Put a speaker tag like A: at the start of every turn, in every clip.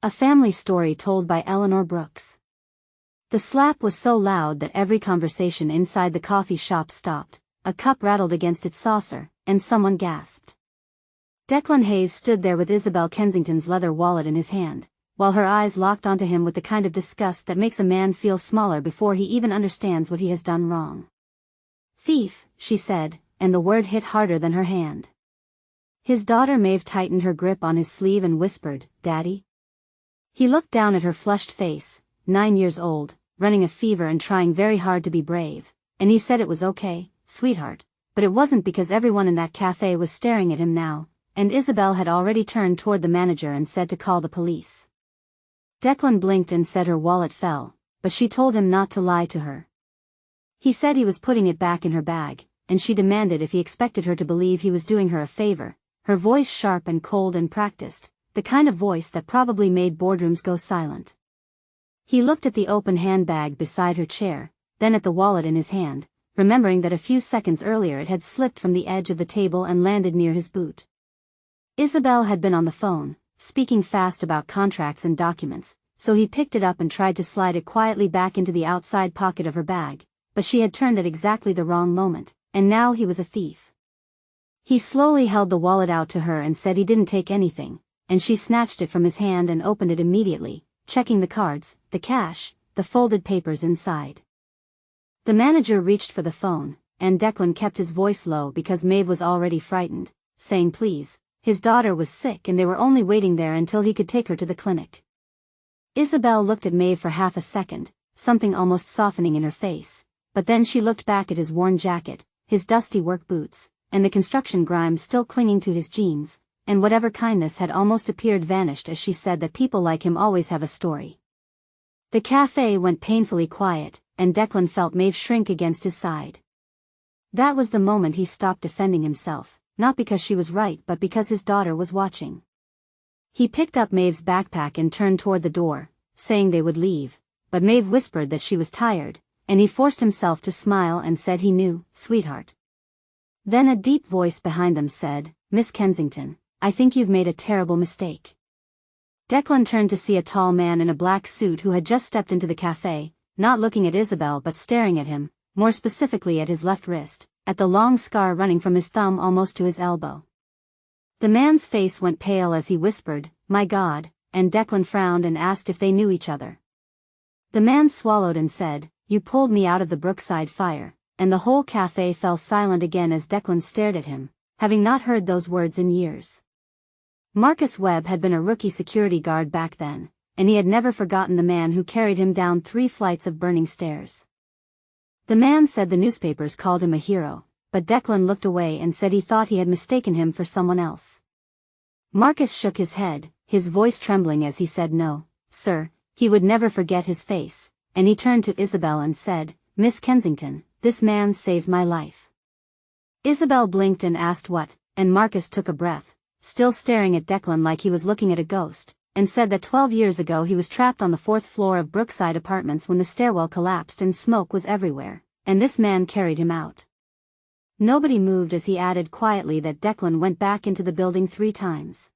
A: A family story told by Eleanor Brooks. The slap was so loud that every conversation inside the coffee shop stopped, a cup rattled against its saucer, and someone gasped. Declan Hayes stood there with Isabel Kensington's leather wallet in his hand, while her eyes locked onto him with the kind of disgust that makes a man feel smaller before he even understands what he has done wrong. "Thief," she said, and the word hit harder than her hand. His daughter Maeve tightened her grip on his sleeve and whispered, "Daddy?" He looked down at her flushed face, 9 years old, running a fever and trying very hard to be brave, and he said it was okay, sweetheart, but it wasn't because everyone in that cafe was staring at him now, and Isabel had already turned toward the manager and said to call the police. Declan blinked and said her wallet fell, but she told him not to lie to her. He said he was putting it back in her bag, and she demanded if he expected her to believe he was doing her a favor, her voice sharp and cold and practiced, the kind of voice that probably made boardrooms go silent. He looked at the open handbag beside her chair, then at the wallet in his hand, remembering that a few seconds earlier it had slipped from the edge of the table and landed near his boot. Isabel had been on the phone, speaking fast about contracts and documents, so he picked it up and tried to slide it quietly back into the outside pocket of her bag, but she had turned at exactly the wrong moment, and now he was a thief. He slowly held the wallet out to her and said he didn't take anything, and she snatched it from his hand and opened it immediately, checking the cards, the cash, the folded papers inside. The manager reached for the phone, and Declan kept his voice low because Maeve was already frightened, saying please, his daughter was sick and they were only waiting there until he could take her to the clinic. Isabel looked at Maeve for half a second, something almost softening in her face, but then she looked back at his worn jacket, his dusty work boots, and the construction grime still clinging to his jeans, and whatever kindness had almost appeared vanished as she said that people like him always have a story. The cafe went painfully quiet, and Declan felt Maeve shrink against his side. That was the moment he stopped defending himself, not because she was right but because his daughter was watching. He picked up Maeve's backpack and turned toward the door, saying they would leave, but Maeve whispered that she was tired, and he forced himself to smile and said he knew, sweetheart. Then a deep voice behind them said, "Miss Kensington, I think you've made a terrible mistake." Declan turned to see a tall man in a black suit who had just stepped into the cafe, not looking at Isabel but staring at him, more specifically at his left wrist, at the long scar running from his thumb almost to his elbow. The man's face went pale as he whispered, "My God," and Declan frowned and asked if they knew each other. The man swallowed and said, "You pulled me out of the Brookside fire," and the whole cafe fell silent again as Declan stared at him, having not heard those words in years. Marcus Webb had been a rookie security guard back then, and he had never forgotten the man who carried him down 3 flights of burning stairs. The man said the newspapers called him a hero, but Declan looked away and said he thought he had mistaken him for someone else. Marcus shook his head, his voice trembling as he said no, sir, he would never forget his face, and he turned to Isabel and said, "Miss Kensington, this man saved my life." Isabel blinked and asked what, and Marcus took a breath, still staring at Declan like he was looking at a ghost, and said that 12 years ago he was trapped on the 4th floor of Brookside Apartments when the stairwell collapsed and smoke was everywhere, and this man carried him out. Nobody moved as he added quietly that Declan went back into the building 3 times.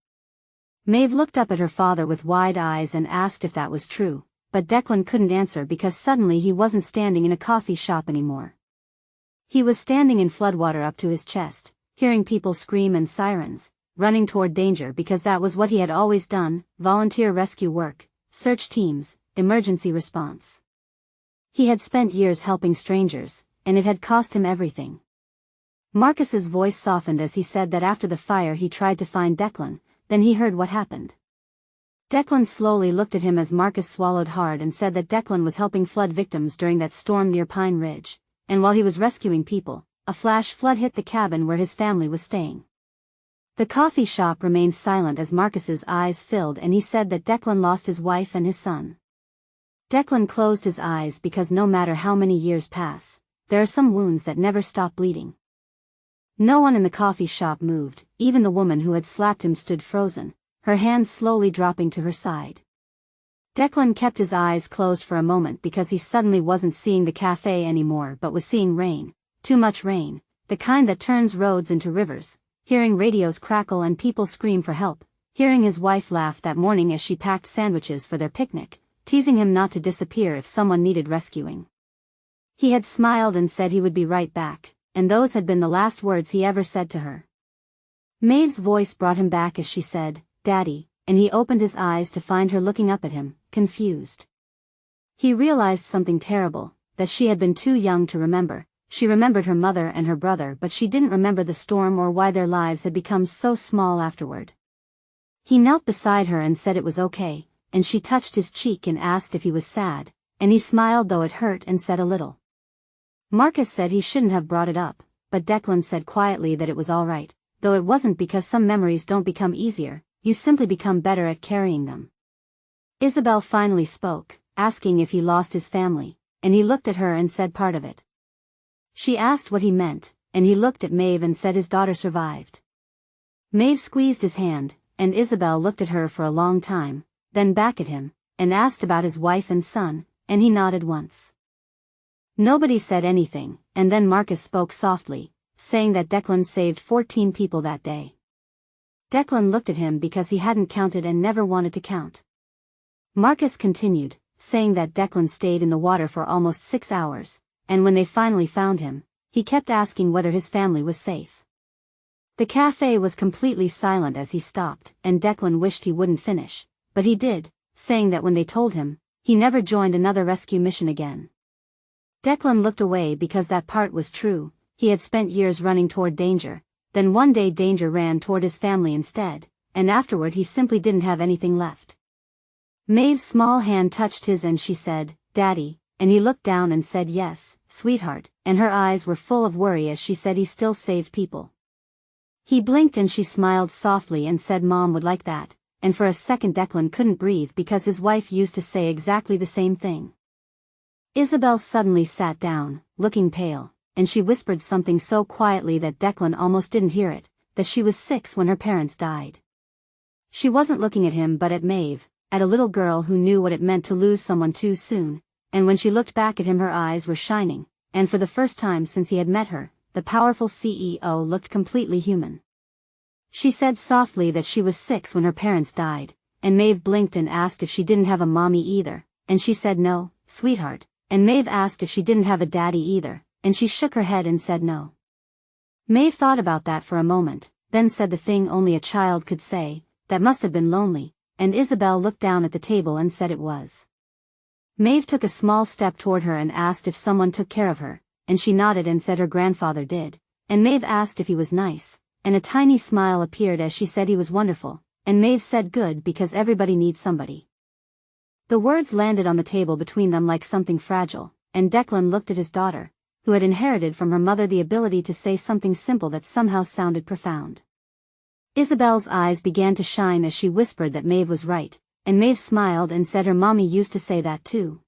A: Maeve looked up at her father with wide eyes and asked if that was true, but Declan couldn't answer because suddenly he wasn't standing in a coffee shop anymore. He was standing in floodwater up to his chest, hearing people scream and sirens, running toward danger because that was what he had always done, volunteer rescue work, search teams, emergency response. He had spent years helping strangers, and it had cost him everything. Marcus's voice softened as he said that after the fire he tried to find Declan, then he heard what happened. Declan slowly looked at him as Marcus swallowed hard and said that Declan was helping flood victims during that storm near Pine Ridge, and while he was rescuing people, a flash flood hit the cabin where his family was staying. The coffee shop remained silent as Marcus's eyes filled and he said that Declan lost his wife and his son. Declan closed his eyes because no matter how many years pass, there are some wounds that never stop bleeding. No one in the coffee shop moved, even the woman who had slapped him stood frozen, her hands slowly dropping to her side. Declan kept his eyes closed for a moment because he suddenly wasn't seeing the cafe anymore but was seeing rain, too much rain, the kind that turns roads into rivers, hearing radios crackle and people scream for help, hearing his wife laugh that morning as she packed sandwiches for their picnic, teasing him not to disappear if someone needed rescuing. He had smiled and said he would be right back, and those had been the last words he ever said to her. Maeve's voice brought him back as she said, "Daddy," and he opened his eyes to find her looking up at him, confused. He realized something terrible, that she had been too young to remember. She remembered her mother and her brother, but she didn't remember the storm or why their lives had become so small afterward. He knelt beside her and said it was okay, and she touched his cheek and asked if he was sad, and he smiled though it hurt and said a little. Marcus said he shouldn't have brought it up, but Declan said quietly that it was all right, though it wasn't, because some memories don't become easier, you simply become better at carrying them. Isabel finally spoke, asking if he lost his family, and he looked at her and said part of it. She asked what he meant, and he looked at Maeve and said his daughter survived. Maeve squeezed his hand, and Isabel looked at her for a long time, then back at him, and asked about his wife and son, and he nodded once. Nobody said anything, and then Marcus spoke softly, saying that Declan saved 14 people that day. Declan looked at him because he hadn't counted and never wanted to count. Marcus continued, saying that Declan stayed in the water for almost 6 hours, and when they finally found him, he kept asking whether his family was safe. The cafe was completely silent as he stopped, and Declan wished he wouldn't finish, but he did, saying that when they told him, he never joined another rescue mission again. Declan looked away because that part was true. He had spent years running toward danger, then one day danger ran toward his family instead, and afterward he simply didn't have anything left. Maeve's small hand touched his and she said, "Daddy," and he looked down and said yes, sweetheart, and her eyes were full of worry as she said he still saved people. He blinked and she smiled softly and said Mom would like that, and for a second Declan couldn't breathe because his wife used to say exactly the same thing. Isabel suddenly sat down, looking pale, and she whispered something so quietly that Declan almost didn't hear it, that she was 6 when her parents died. She wasn't looking at him but at Maeve, at a little girl who knew what it meant to lose someone too soon, and when she looked back at him her eyes were shining, and for the first time since he had met her, the powerful CEO looked completely human. She said softly that she was 6 when her parents died, and Maeve blinked and asked if she didn't have a mommy either, and she said no, sweetheart, and Maeve asked if she didn't have a daddy either, and she shook her head and said no. Maeve thought about that for a moment, then said the thing only a child could say, that must have been lonely, and Isabel looked down at the table and said it was. Maeve took a small step toward her and asked if someone took care of her, and she nodded and said her grandfather did, and Maeve asked if he was nice, and a tiny smile appeared as she said he was wonderful, and Maeve said good because everybody needs somebody. The words landed on the table between them like something fragile, and Declan looked at his daughter, who had inherited from her mother the ability to say something simple that somehow sounded profound. Isabel's eyes began to shine as she whispered that Maeve was right, and Maeve smiled and said her mommy used to say that too.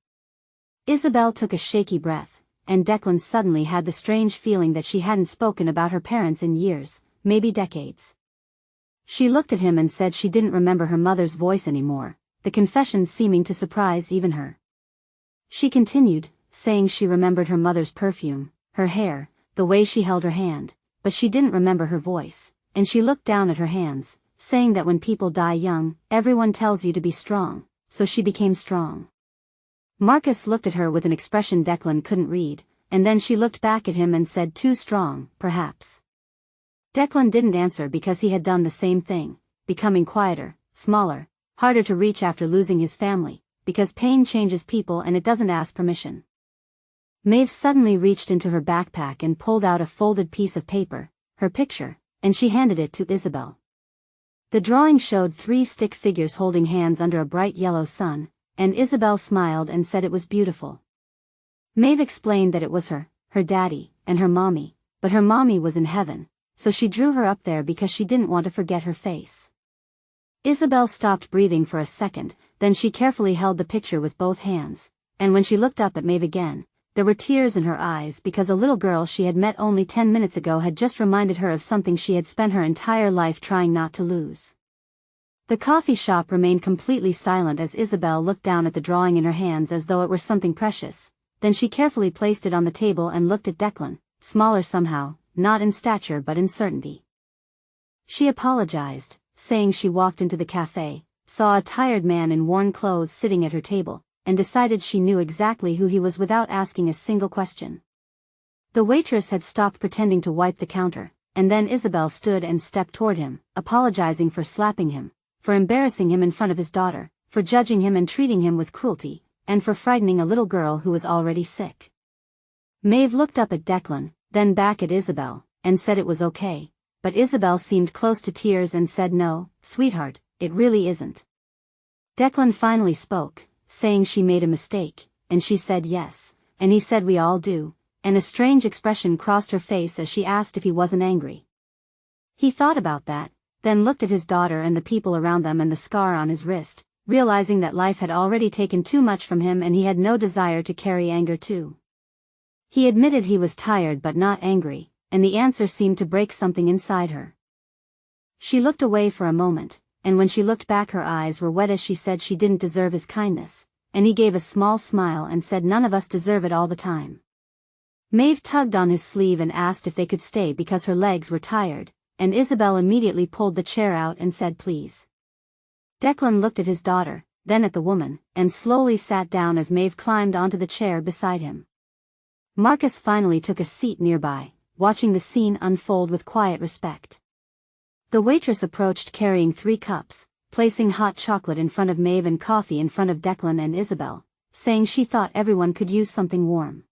A: Isabel took a shaky breath, and Declan suddenly had the strange feeling that she hadn't spoken about her parents in years, maybe decades. She looked at him and said she didn't remember her mother's voice anymore, the confession seeming to surprise even her. She continued, saying she remembered her mother's perfume, her hair, the way she held her hand, but she didn't remember her voice, and she looked down at her hands, saying that when people die young, everyone tells you to be strong, so she became strong. Marcus looked at her with an expression Declan couldn't read, and then she looked back at him and said too strong, perhaps. Declan didn't answer because he had done the same thing, becoming quieter, smaller, harder to reach after losing his family, because pain changes people and it doesn't ask permission. Maeve suddenly reached into her backpack and pulled out a folded piece of paper, her picture, and she handed it to Isabel. The drawing showed 3 stick figures holding hands under a bright yellow sun, and Isabel smiled and said it was beautiful. Maeve explained that it was her daddy, and her mommy, but her mommy was in heaven, so she drew her up there because she didn't want to forget her face. Isabel stopped breathing for a second, then she carefully held the picture with both hands, and when she looked up at Maeve again, there were tears in her eyes because a little girl she had met only 10 minutes ago had just reminded her of something she had spent her entire life trying not to lose. The coffee shop remained completely silent as Isabel looked down at the drawing in her hands as though it were something precious, then she carefully placed it on the table and looked at Declan, smaller somehow, not in stature but in certainty. She apologized, saying she walked into the cafe, saw a tired man in worn clothes sitting at her table, and decided she knew exactly who he was without asking a single question. The waitress had stopped pretending to wipe the counter, and then Isabel stood and stepped toward him, apologizing for slapping him, for embarrassing him in front of his daughter, for judging him and treating him with cruelty, and for frightening a little girl who was already sick. Maeve looked up at Declan, then back at Isabel, and said it was okay, but Isabel seemed close to tears and said no, sweetheart, it really isn't. Declan finally spoke, saying she made a mistake, and she said yes, and he said we all do, and a strange expression crossed her face as she asked if he wasn't angry. He thought about that, then looked at his daughter and the people around them and the scar on his wrist, realizing that life had already taken too much from him and he had no desire to carry anger too. He admitted he was tired but not angry, and the answer seemed to break something inside her. She looked away for a moment, and when she looked back her eyes were wet as she said she didn't deserve his kindness, and he gave a small smile and said none of us deserve it all the time. Maeve tugged on his sleeve and asked if they could stay because her legs were tired, and Isabel immediately pulled the chair out and said please. Declan looked at his daughter, then at the woman, and slowly sat down as Maeve climbed onto the chair beside him. Marcus finally took a seat nearby, watching the scene unfold with quiet respect. The waitress approached carrying 3 cups, placing hot chocolate in front of Maeve and coffee in front of Declan and Isabel, saying she thought everyone could use something warm.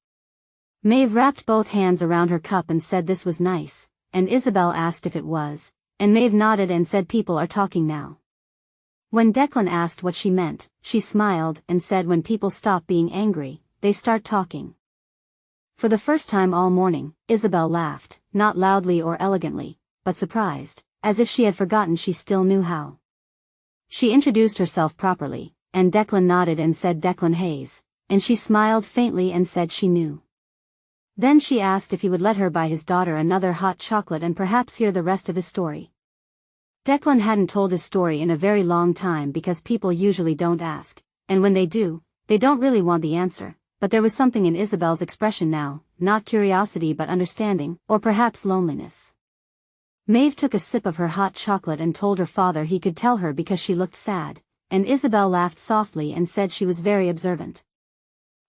A: Maeve wrapped both hands around her cup and said this was nice, and Isabel asked if it was, and Maeve nodded and said people are talking now. When Declan asked what she meant, she smiled and said when people stop being angry, they start talking. For the first time all morning, Isabel laughed, not loudly or elegantly, but surprised, as if she had forgotten she still knew how. She introduced herself properly, and Declan nodded and said Declan Hayes, and she smiled faintly and said she knew. Then she asked if he would let her buy his daughter another hot chocolate and perhaps hear the rest of his story. Declan hadn't told his story in a very long time because people usually don't ask, and when they do, they don't really want the answer, but there was something in Isabel's expression now, not curiosity but understanding, or perhaps loneliness. Maeve took a sip of her hot chocolate and told her father he could tell her because she looked sad, and Isabel laughed softly and said she was very observant.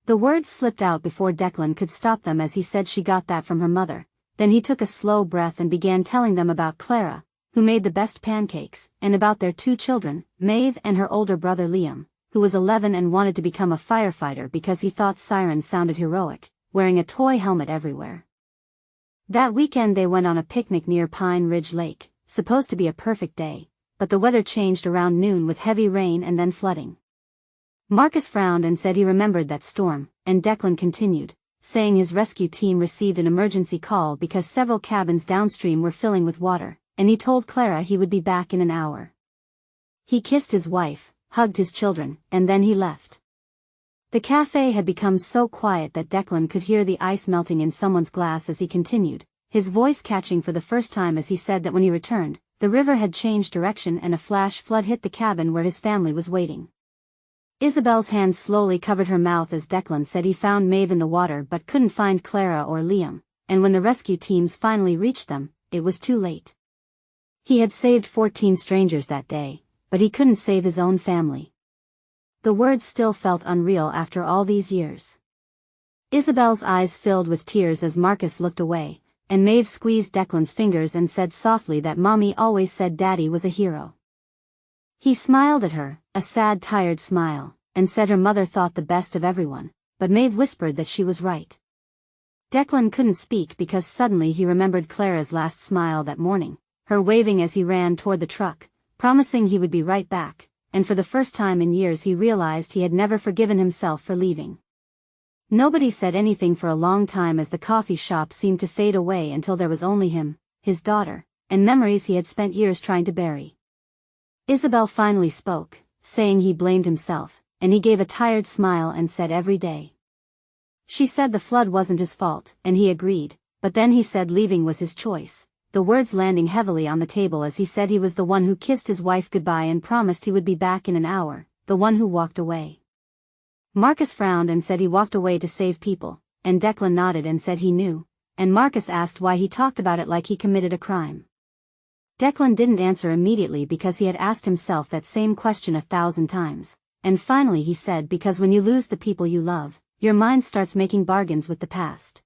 A: The words slipped out before Declan could stop them as he said she got that from her mother, then he took a slow breath and began telling them about Clara, who made the best pancakes, and about their 2 children, Maeve and her older brother Liam, who was 11 and wanted to become a firefighter because he thought sirens sounded heroic, wearing a toy helmet everywhere. That weekend they went on a picnic near Pine Ridge Lake, supposed to be a perfect day, but the weather changed around noon with heavy rain and then flooding. Marcus frowned and said he remembered that storm, and Declan continued, saying his rescue team received an emergency call because several cabins downstream were filling with water, and he told Clara he would be back in an hour. He kissed his wife, hugged his children, and then he left. The cafe had become so quiet that Declan could hear the ice melting in someone's glass as he continued, his voice catching for the first time as he said that when he returned, the river had changed direction and a flash flood hit the cabin where his family was waiting. Isabel's hand slowly covered her mouth as Declan said he found Maeve in the water but couldn't find Clara or Liam, and when the rescue teams finally reached them, it was too late. He had saved 14 strangers that day, but he couldn't save his own family. The words still felt unreal after all these years. Isabel's eyes filled with tears as Marcus looked away, and Maeve squeezed Declan's fingers and said softly that Mommy always said Daddy was a hero. He smiled at her, a sad tired smile, and said her mother thought the best of everyone, but Maeve whispered that she was right. Declan couldn't speak because suddenly he remembered Clara's last smile that morning, her waving as he ran toward the truck, promising he would be right back, and for the first time in years he realized he had never forgiven himself for leaving. Nobody said anything for a long time as the coffee shop seemed to fade away until there was only him, his daughter, and memories he had spent years trying to bury. Isabel finally spoke, saying he blamed himself, and he gave a tired smile and said every day. She said the flood wasn't his fault, and he agreed, but then he said leaving was his choice, the words landing heavily on the table as he said he was the one who kissed his wife goodbye and promised he would be back in an hour, the one who walked away. Marcus frowned and said he walked away to save people, and Declan nodded and said he knew, and Marcus asked why he talked about it like he committed a crime. Declan didn't answer immediately because he had asked himself that same question 1,000 times, and finally he said, because when you lose the people you love, your mind starts making bargains with the past.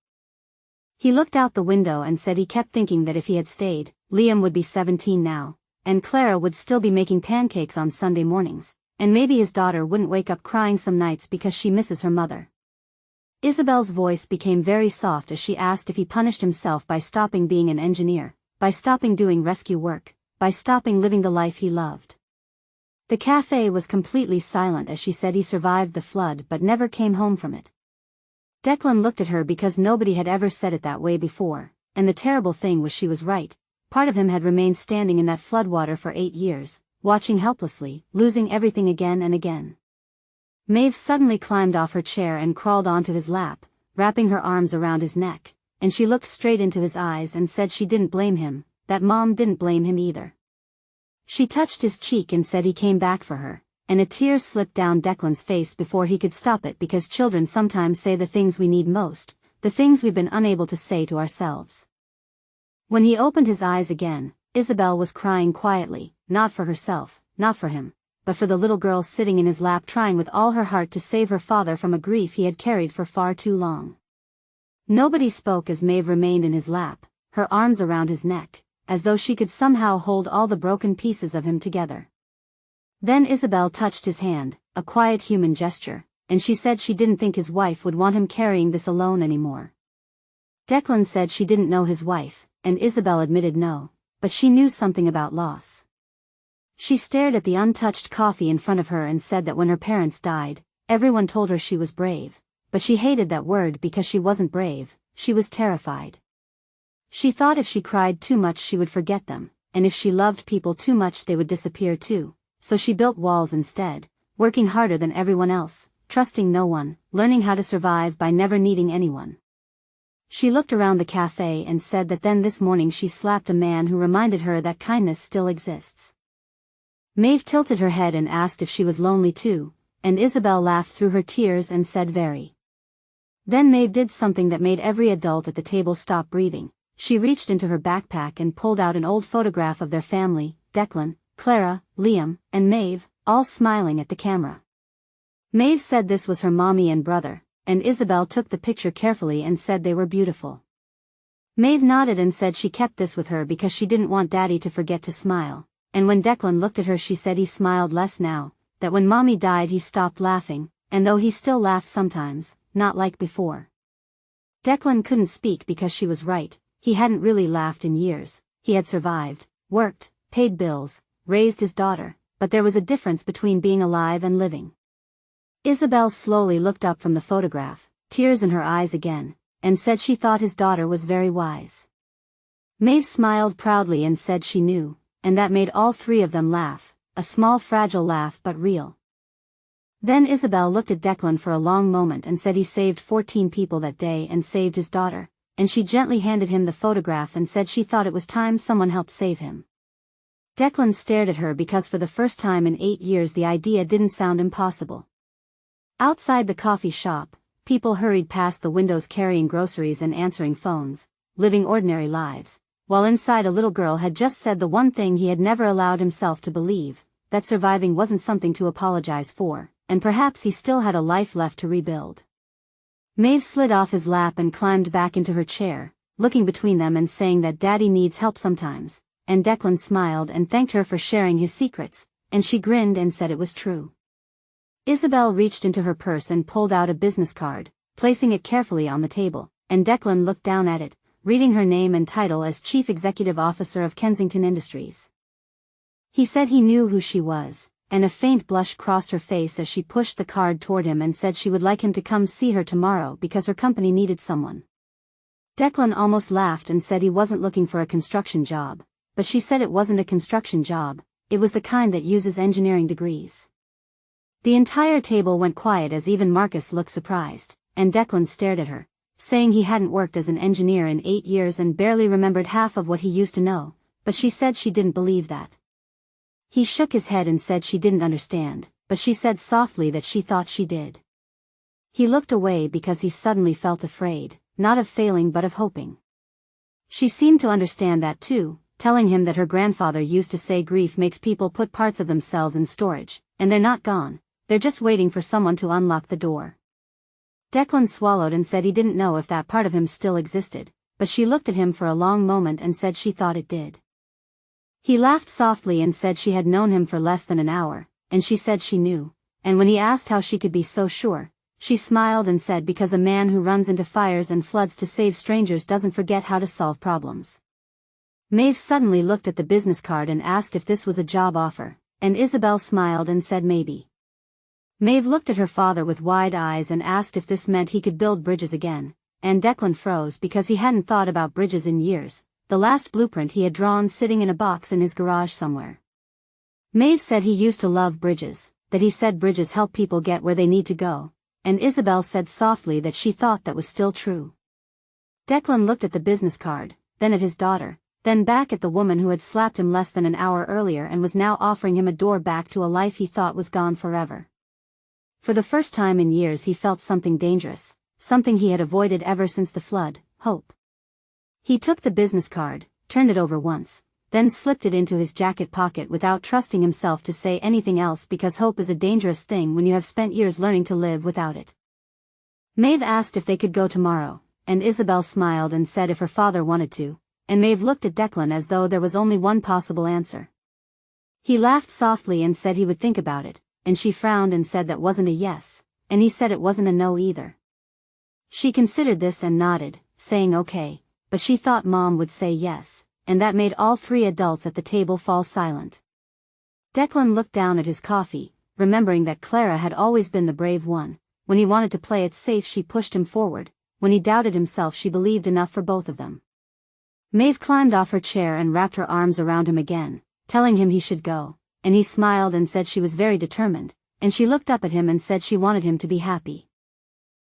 A: He looked out the window and said he kept thinking that if he had stayed, Liam would be 17 now, and Clara would still be making pancakes on Sunday mornings, and maybe his daughter wouldn't wake up crying some nights because she misses her mother. Isabel's voice became very soft as she asked if he punished himself by stopping being an engineer, by stopping doing rescue work, by stopping living the life he loved. The cafe was completely silent as she said he survived the flood but never came home from it. Declan looked at her because nobody had ever said it that way before, and the terrible thing was she was right. Part of him had remained standing in that floodwater for 8 years, watching helplessly, losing everything again and again. Maeve suddenly climbed off her chair and crawled onto his lap, wrapping her arms around his neck, and she looked straight into his eyes and said she didn't blame him, that Mom didn't blame him either. She touched his cheek and said he came back for her, and a tear slipped down Declan's face before he could stop it because children sometimes say the things we need most, the things we've been unable to say to ourselves. When he opened his eyes again, Isabel was crying quietly, not for herself, not for him, but for the little girl sitting in his lap trying with all her heart to save her father from a grief he had carried for far too long. Nobody spoke as Maeve remained in his lap, her arms around his neck, as though she could somehow hold all the broken pieces of him together. Then Isabel touched his hand, a quiet human gesture, and she said she didn't think his wife would want him carrying this alone anymore. Declan said she didn't know his wife, and Isabel admitted no, but she knew something about loss. She stared at the untouched coffee in front of her and said that when her parents died, everyone told her she was brave, but she hated that word because she wasn't brave, she was terrified. She thought if she cried too much she would forget them, and if she loved people too much they would disappear too, so she built walls instead, working harder than everyone else, trusting no one, learning how to survive by never needing anyone. She looked around the cafe and said that then this morning she slapped a man who reminded her that kindness still exists. Maeve tilted her head and asked if she was lonely too, and Isabel laughed through her tears and said very. Then Maeve did something that made every adult at the table stop breathing. She reached into her backpack and pulled out an old photograph of their family, Declan, Clara, Liam, and Maeve, all smiling at the camera. Maeve said this was her mommy and brother, and Isabel took the picture carefully and said they were beautiful. Maeve nodded and said she kept this with her because she didn't want Daddy to forget to smile. And when Declan looked at her she said he smiled less now, that when Mommy died he stopped laughing, and though he still laughed sometimes, not like before. Declan couldn't speak because she was right, he hadn't really laughed in years, he had survived, worked, paid bills, raised his daughter, but there was a difference between being alive and living. Isabel slowly looked up from the photograph, tears in her eyes again, and said she thought his daughter was very wise. Maeve smiled proudly and said she knew, and that made all three of them laugh, a small fragile laugh but real. Then Isabel looked at Declan for a long moment and said he saved 14 people that day and saved his daughter, and she gently handed him the photograph and said she thought it was time someone helped save him. Declan stared at her because for the first time in 8 years the idea didn't sound impossible. Outside the coffee shop, people hurried past the windows carrying groceries and answering phones, living ordinary lives, while inside a little girl had just said the one thing he had never allowed himself to believe, that surviving wasn't something to apologize for, and perhaps he still had a life left to rebuild. Maeve slid off his lap and climbed back into her chair, looking between them and saying that Daddy needs help sometimes, and Declan smiled and thanked her for sharing his secrets, and she grinned and said it was true. Isabel reached into her purse and pulled out a business card, placing it carefully on the table, and Declan looked down at it, reading her name and title as Chief Executive Officer of Kensington Industries. He said he knew who she was, and a faint blush crossed her face as she pushed the card toward him and said she would like him to come see her tomorrow because her company needed someone. Declan almost laughed and said he wasn't looking for a construction job, but she said it wasn't a construction job, it was the kind that uses engineering degrees. The entire table went quiet as even Marcus looked surprised, and Declan stared at her, saying he hadn't worked as an engineer in 8 years and barely remembered half of what he used to know, but she said she didn't believe that. He shook his head and said she didn't understand, but she said softly that she thought she did. He looked away because he suddenly felt afraid, not of failing but of hoping. She seemed to understand that too, telling him that her grandfather used to say grief makes people put parts of themselves in storage, and they're not gone, they're just waiting for someone to unlock the door. Declan swallowed and said he didn't know if that part of him still existed, but she looked at him for a long moment and said she thought it did. He laughed softly and said she had known him for less than an hour, and she said she knew, and when he asked how she could be so sure, she smiled and said because a man who runs into fires and floods to save strangers doesn't forget how to solve problems. Maeve suddenly looked at the business card and asked if this was a job offer, and Isabel smiled and said maybe. Maeve looked at her father with wide eyes and asked if this meant he could build bridges again, and Declan froze because he hadn't thought about bridges in years, the last blueprint he had drawn sitting in a box in his garage somewhere. Maeve said he used to love bridges, that he said bridges help people get where they need to go, and Isabel said softly that she thought that was still true. Declan looked at the business card, then at his daughter, then back at the woman who had slapped him less than an hour earlier and was now offering him a door back to a life he thought was gone forever. For the first time in years he felt something dangerous, something he had avoided ever since the flood, hope. He took the business card, turned it over once, then slipped it into his jacket pocket without trusting himself to say anything else because hope is a dangerous thing when you have spent years learning to live without it. Maeve asked if they could go tomorrow, and Isabel smiled and said if her father wanted to, and Maeve looked at Declan as though there was only one possible answer. He laughed softly and said he would think about it, and she frowned and said that wasn't a yes, and he said it wasn't a no either. She considered this and nodded, saying okay, but she thought Mom would say yes, and that made all three adults at the table fall silent. Declan looked down at his coffee, remembering that Clara had always been the brave one. When he wanted to play it safe she pushed him forward, when he doubted himself she believed enough for both of them. Maeve climbed off her chair and wrapped her arms around him again, telling him he should go, and he smiled and said she was very determined, and she looked up at him and said she wanted him to be happy.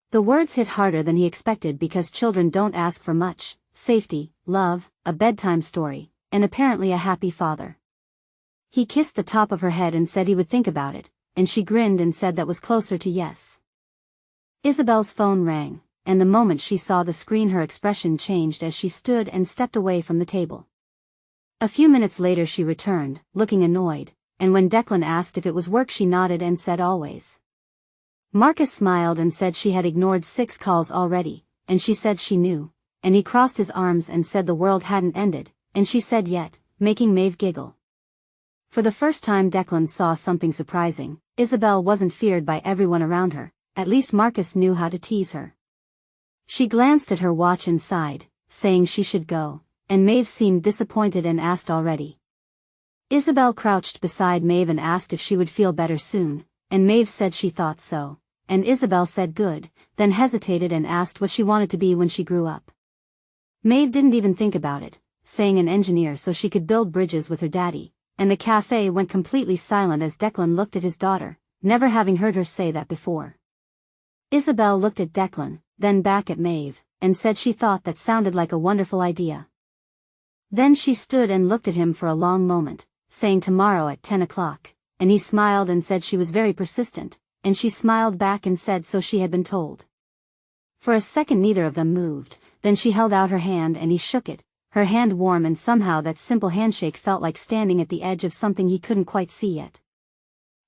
A: The words hit harder than he expected because children don't ask for much: safety, love, a bedtime story, and apparently a happy father. He kissed the top of her head and said he would think about it, and she grinned and said that was closer to yes. Isabel's phone rang, and the moment she saw the screen her expression changed as she stood and stepped away from the table. A few minutes later she returned, looking annoyed, and when Declan asked if it was work she nodded and said always. Marcus smiled and said she had ignored 6 calls already, and she said she knew, and he crossed his arms and said the world hadn't ended, and she said yet, making Maeve giggle. For the first time Declan saw something surprising: Isabel wasn't feared by everyone around her, at least Marcus knew how to tease her. She glanced at her watch and sighed, saying she should go, and Maeve seemed disappointed and asked already. Isabel crouched beside Maeve and asked if she would feel better soon, and Maeve said she thought so, and Isabel said good, then hesitated and asked what she wanted to be when she grew up. Maeve didn't even think about it, saying an engineer so she could build bridges with her daddy, and the cafe went completely silent as Declan looked at his daughter, never having heard her say that before. Isabel looked at Declan, then back at Maeve, and said she thought that sounded like a wonderful idea. Then she stood and looked at him for a long moment, saying tomorrow at 10 o'clock, and he smiled and said she was very persistent, and she smiled back and said so she had been told. For a second neither of them moved, then she held out her hand and he shook it, her hand warm, and somehow that simple handshake felt like standing at the edge of something he couldn't quite see yet.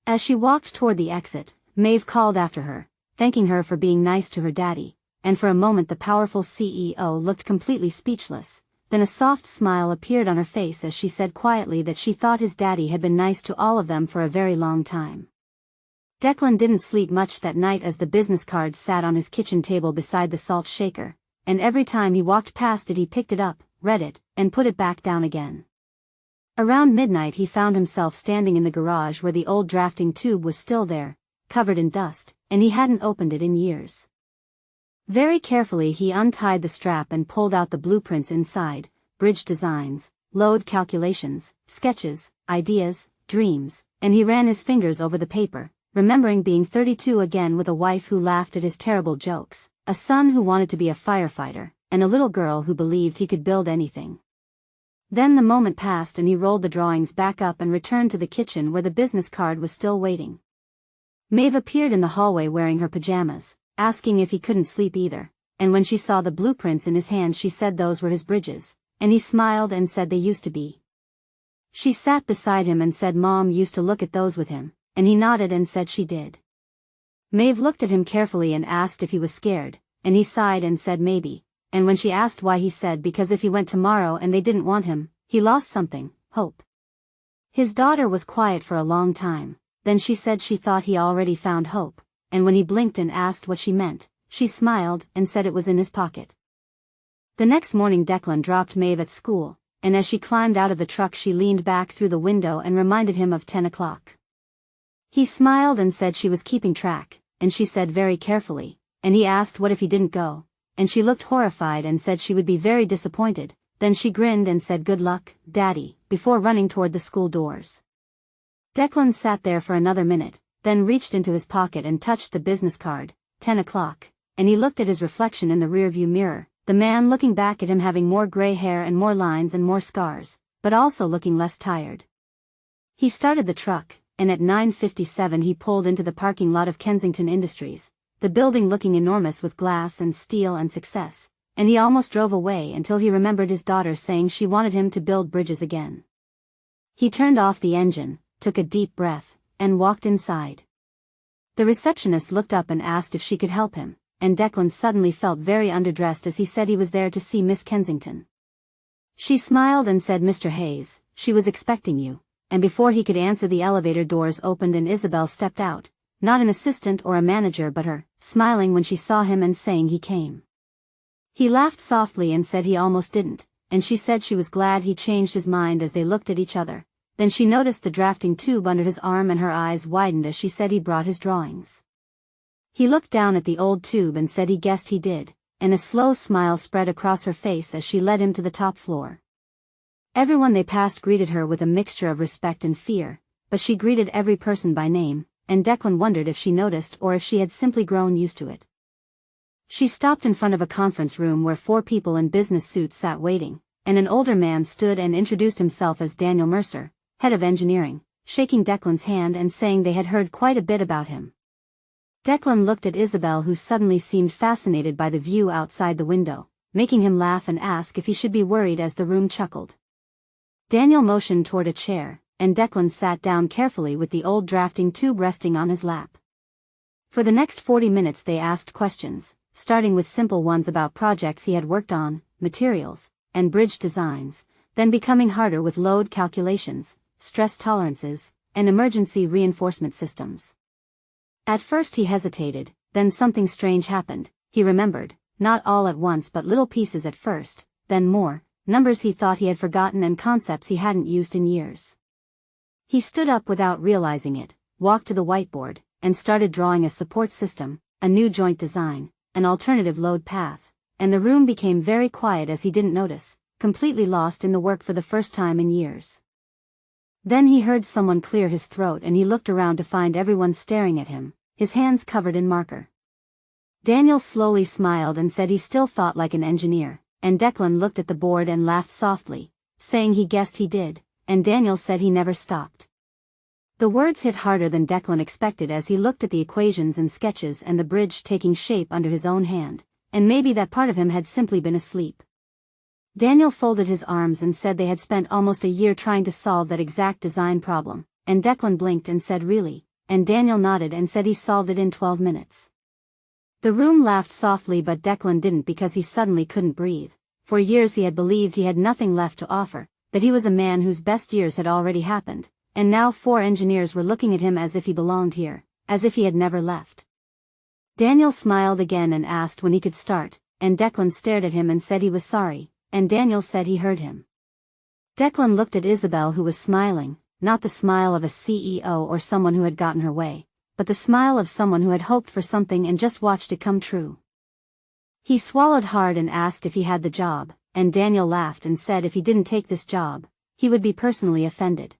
A: As she walked toward the exit, Maeve called after her, thanking her for being nice to her daddy, and for a moment the powerful CEO looked completely speechless. Then a soft smile appeared on her face as she said quietly that she thought his daddy had been nice to all of them for a very long time. Declan didn't sleep much that night as the business card sat on his kitchen table beside the salt shaker, and every time he walked past it he picked it up, read it, and put it back down again. Around midnight he found himself standing in the garage where the old drafting tube was still there, covered in dust, and he hadn't opened it in years. Very carefully he untied the strap and pulled out the blueprints inside: bridge designs, load calculations, sketches, ideas, dreams, and he ran his fingers over the paper, remembering being 32 again with a wife who laughed at his terrible jokes, a son who wanted to be a firefighter, and a little girl who believed he could build anything. Then the moment passed and he rolled the drawings back up and returned to the kitchen where the business card was still waiting. Maeve appeared in the hallway wearing her pajamas, asking if he couldn't sleep either, and when she saw the blueprints in his hand she said those were his bridges, and he smiled and said they used to be. She sat beside him and said Mom used to look at those with him, and he nodded and said she did. Maeve looked at him carefully and asked if he was scared, and he sighed and said maybe, and when she asked why he said because if he went tomorrow and they didn't want him, he lost something, hope. His daughter was quiet for a long time, then she said she thought he already found hope, and when he blinked and asked what she meant, she smiled and said it was in his pocket. The next morning Declan dropped Maeve at school, and as she climbed out of the truck she leaned back through the window and reminded him of 10 o'clock. He smiled and said she was keeping track, and she said very carefully, and he asked what if he didn't go, and she looked horrified and said she would be very disappointed, then she grinned and said good luck, Daddy, before running toward the school doors. Declan sat there for another minute, then reached into his pocket and touched the business card, 10 o'clock, and he looked at his reflection in the rearview mirror, the man looking back at him having more gray hair and more lines and more scars, but also looking less tired. He started the truck, and at 9:57 he pulled into the parking lot of Kensington Industries, the building looking enormous with glass and steel and success, and he almost drove away until he remembered his daughter saying she wanted him to build bridges again. He turned off the engine, took a deep breath, and walked inside. The receptionist looked up and asked if she could help him, and Declan suddenly felt very underdressed as he said he was there to see Miss Kensington. She smiled and said Mr. Hayes, she was expecting you, and before he could answer the elevator doors opened and Isabel stepped out, not an assistant or a manager but her, smiling when she saw him and saying he came. He laughed softly and said he almost didn't, and she said she was glad he changed his mind as they looked at each other. Then she noticed the drafting tube under his arm and her eyes widened as she said he brought his drawings. He looked down at the old tube and said he guessed he did, and a slow smile spread across her face as she led him to the top floor. Everyone they passed greeted her with a mixture of respect and fear, but she greeted every person by name, and Declan wondered if she noticed or if she had simply grown used to it. She stopped in front of a conference room where 4 people in business suits sat waiting, and an older man stood and introduced himself as Daniel Mercer, head of engineering, shaking Declan's hand and saying they had heard quite a bit about him. Declan looked at Isabel, who suddenly seemed fascinated by the view outside the window, making him laugh and ask if he should be worried as the room chuckled. Daniel motioned toward a chair, and Declan sat down carefully with the old drafting tube resting on his lap. For the next 40 minutes they asked questions, starting with simple ones about projects he had worked on, materials, and bridge designs, then becoming harder with load calculations, stress tolerances, and emergency reinforcement systems. At first he hesitated, then something strange happened, he remembered, not all at once but little pieces at first, then more, numbers he thought he had forgotten and concepts he hadn't used in years. He stood up without realizing it, walked to the whiteboard, and started drawing a support system, a new joint design, an alternative load path, and the room became very quiet as he didn't notice, completely lost in the work for the first time in years. Then he heard someone clear his throat and he looked around to find everyone staring at him, his hands covered in marker. Daniel slowly smiled and said he still thought like an engineer, and Declan looked at the board and laughed softly, saying he guessed he did, and Daniel said he never stopped. The words hit harder than Declan expected as he looked at the equations and sketches and the bridge taking shape under his own hand, and maybe that part of him had simply been asleep. Daniel folded his arms and said they had spent almost a year trying to solve that exact design problem, and Declan blinked and said really, and Daniel nodded and said he solved it in 12 minutes. The room laughed softly but Declan didn't because he suddenly couldn't breathe. For years he had believed he had nothing left to offer, that he was a man whose best years had already happened, and now 4 engineers were looking at him as if he belonged here, as if he had never left. Daniel smiled again and asked when he could start, and Declan stared at him and said he was sorry, and Daniel said he heard him. Declan looked at Isabel, who was smiling, not the smile of a CEO or someone who had gotten her way, but the smile of someone who had hoped for something and just watched it come true. He swallowed hard and asked if he had the job, and Daniel laughed and said if he didn't take this job, he would be personally offended.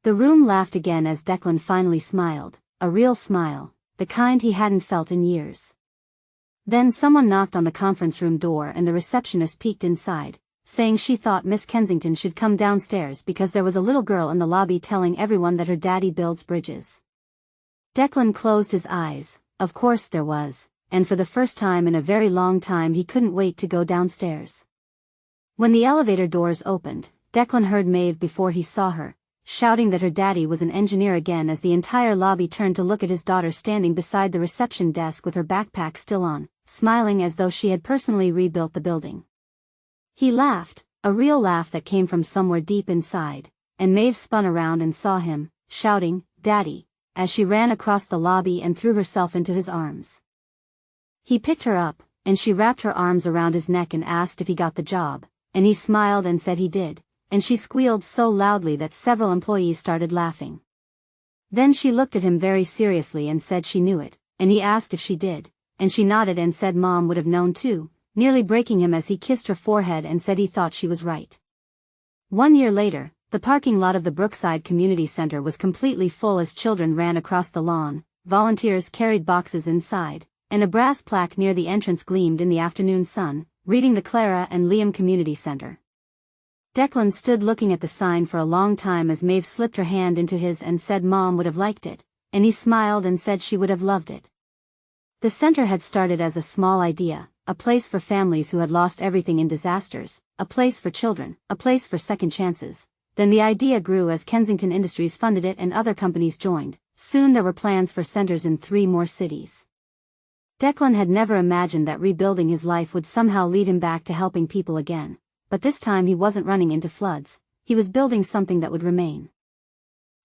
A: The room laughed again as Declan finally smiled, a real smile, the kind he hadn't felt in years. Then someone knocked on the conference room door and the receptionist peeked inside, saying she thought Miss Kensington should come downstairs because there was a little girl in the lobby telling everyone that her daddy builds bridges. Declan closed his eyes, of course there was, and for the first time in a very long time he couldn't wait to go downstairs. When the elevator doors opened, Declan heard Maeve before he saw her, shouting that her daddy was an engineer again as the entire lobby turned to look at his daughter standing beside the reception desk with her backpack still on, smiling as though she had personally rebuilt the building. He laughed, a real laugh that came from somewhere deep inside, and Maeve spun around and saw him, shouting, "Daddy," as she ran across the lobby and threw herself into his arms. He picked her up, and she wrapped her arms around his neck and asked if he got the job, and he smiled and said he did, and she squealed so loudly that several employees started laughing. Then she looked at him very seriously and said she knew it, and he asked if she did, and she nodded and said Mom would have known too, nearly breaking him as he kissed her forehead and said he thought she was right. 1 year later, the parking lot of the Brookside Community Center was completely full as children ran across the lawn, volunteers carried boxes inside, and a brass plaque near the entrance gleamed in the afternoon sun, reading the Clara and Liam Community Center. Declan stood looking at the sign for a long time as Maeve slipped her hand into his and said Mom would have liked it, and he smiled and said she would have loved it. The center had started as a small idea, a place for families who had lost everything in disasters, a place for children, a place for second chances. Then the idea grew as Kensington Industries funded it and other companies joined. Soon there were plans for centers in 3 more cities. Declan had never imagined that rebuilding his life would somehow lead him back to helping people again. But this time he wasn't running into floods, he was building something that would remain.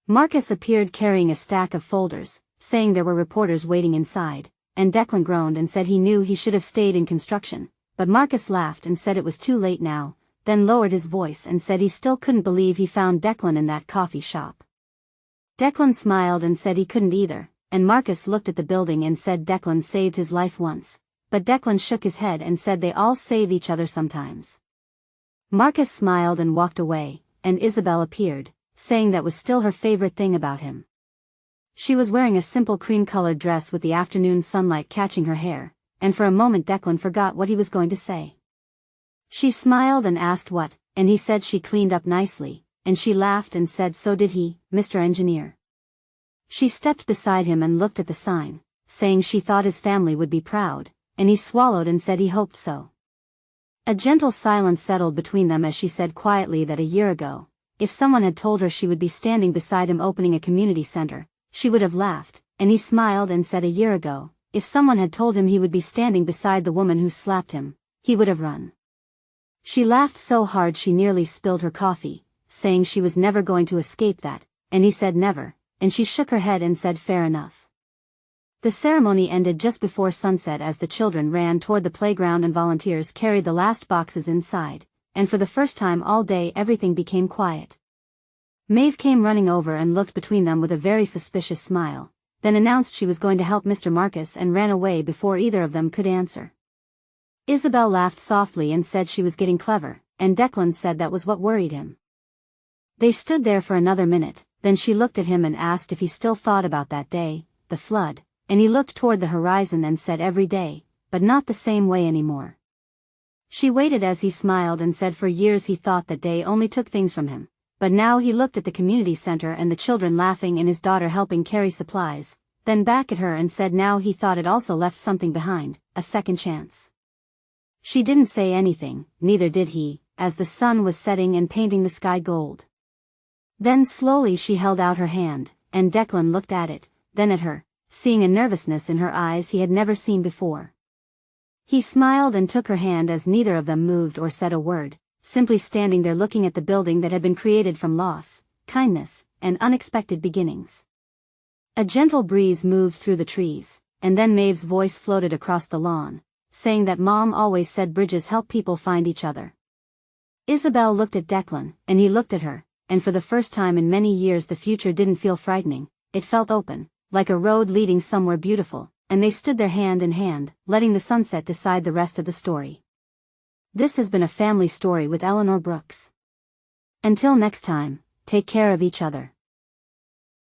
A: Marcus appeared carrying a stack of folders, saying there were reporters waiting inside, and Declan groaned and said he knew he should have stayed in construction, but Marcus laughed and said it was too late now, then lowered his voice and said he still couldn't believe he found Declan in that coffee shop. Declan smiled and said he couldn't either, and Marcus looked at the building and said Declan saved his life once, but Declan shook his head and said they all save each other sometimes. Marcus smiled and walked away, and Isabel appeared, saying that was still her favorite thing about him. She was wearing a simple cream-colored dress with the afternoon sunlight catching her hair, and for a moment Declan forgot what he was going to say. She smiled and asked what, and he said she cleaned up nicely, and she laughed and said so did he, Mr. Engineer. She stepped beside him and looked at the sign, saying she thought his family would be proud, and he swallowed and said he hoped so. A gentle silence settled between them as she said quietly that a year ago, if someone had told her she would be standing beside him opening a community center, she would have laughed, and he smiled and said a year ago, if someone had told him he would be standing beside the woman who slapped him, he would have run. She laughed so hard she nearly spilled her coffee, saying she was never going to escape that, and he said never, and she shook her head and said fair enough. The ceremony ended just before sunset as the children ran toward the playground and volunteers carried the last boxes inside, and for the first time all day everything became quiet. Maeve came running over and looked between them with a very suspicious smile, then announced she was going to help Mr. Marcus and ran away before either of them could answer. Isabel laughed softly and said she was getting clever, and Declan said that was what worried him. They stood there for another minute, then she looked at him and asked if he still thought about that day, the flood. And he looked toward the horizon and said every day, but not the same way anymore. She waited as he smiled and said for years he thought that day only took things from him, but now he looked at the community center and the children laughing and his daughter helping carry supplies, then back at her and said now he thought it also left something behind, a second chance. She didn't say anything, neither did he, as the sun was setting and painting the sky gold. Then slowly she held out her hand, and Declan looked at it, then at her, seeing a nervousness in her eyes he had never seen before. He smiled and took her hand as neither of them moved or said a word, simply standing there looking at the building that had been created from loss, kindness, and unexpected beginnings. A gentle breeze moved through the trees, and then Maeve's voice floated across the lawn, saying that Mom always said bridges help people find each other. Isabel looked at Declan, and he looked at her, and for the first time in many years the future didn't feel frightening, it felt open, like a road leading somewhere beautiful, and they stood there hand in hand, letting the sunset decide the rest of the story. This has been a family story with Eleanor Brooks. Until next time, take care of each other.